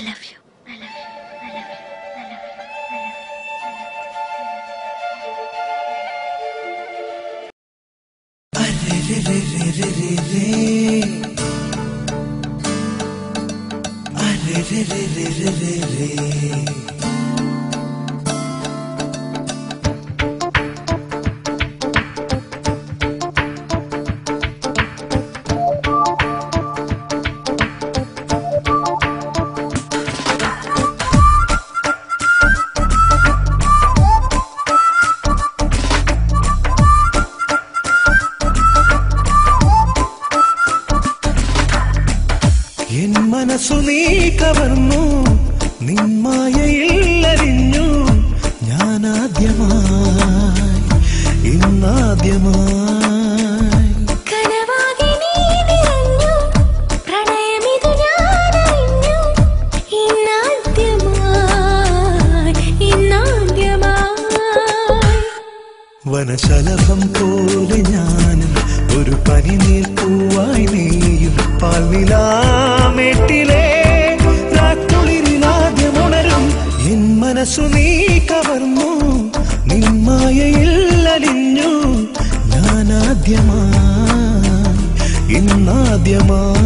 love you. I love you. I love you. I love you. I love you. Arre re re re re re re. Arre re re re re re re. മനസ്സു നീ കവർന്നു നിന്മായയില്ലരിഞ്ഞു ഞാനാദ്യമായി ഇന്നാദ്യമായി കനവാകി നീ നിറഞ്ഞു പ്രണയമിതു ഞാനറിഞ്ഞു ഇന്നാദ്യമായി വനശലഭം പോലെ ഞാൻ ഒരു പനിനീർ പൂവായി നീയും പാൽനിലാമേട്ടിലെ രാത്രിയിലാദ്യമുണരും എൻ മനസ്സു നീ കവർന്നു നിന്മായയില്ലലിഞ്ഞു ഞാനാദ്യമായി ഇന്നാദ്യമായി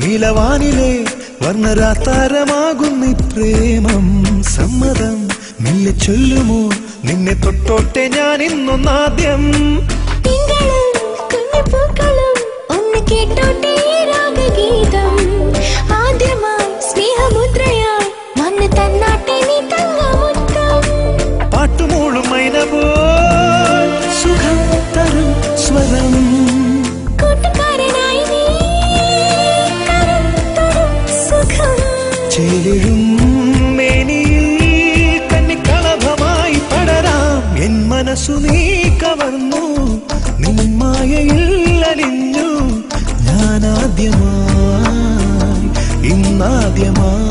നീലവാനിലെ വർണ്ണരാതാരമാകുന്ന പ്രേമം സമ്മതം മെല്ലെ ചൊല്ലുമോ നിന്നെ തൊട്ടോട്ടെ ഞാൻ ഇന്നൊന്നാദ്യം ഒന്ന് കേട്ടോട്ടെ രാഗഗീതം ആദ്യമായി സ്നേഹമുദ്രയായി വന്ന് തന്നാട്ടെ നീ തങ്കമുത്തം പാട്ടുമൂളും മൈന പോൽ സുഖം തരും സ്വരം ചേലും മേനിയിൽ കന്നിക്കളഭമായി പടരാം എൻ മനസ്സു നീ കവർന്നു നിന്മായയില്ലലിഞ്ഞു ഞാനാദ്യമായി ഇന്നാദ്യമായി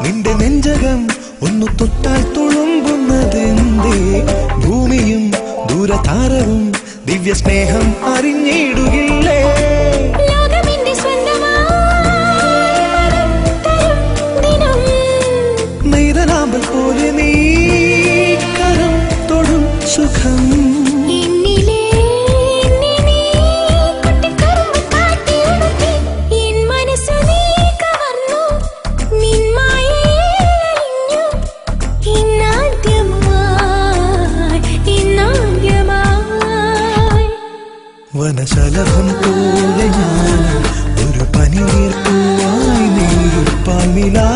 നിന്റെ നെഞ്ചകം ഒന്നു തൊട്ടാൽ തുളുമ്പുന്നതെന്തേ ഭൂമിയും ദൂരതാരവും ദിവ്യ സ്നേഹം അറിഞ്ഞിടുകില്ലേ നെയ്തനാമ്പൽ പോലെ നീ കരം തൊടും സുഖം വനശലഭം പോലെ ഞാൻ ഒരു പനിനീർ പൂവായി നീ പാൽനിലാ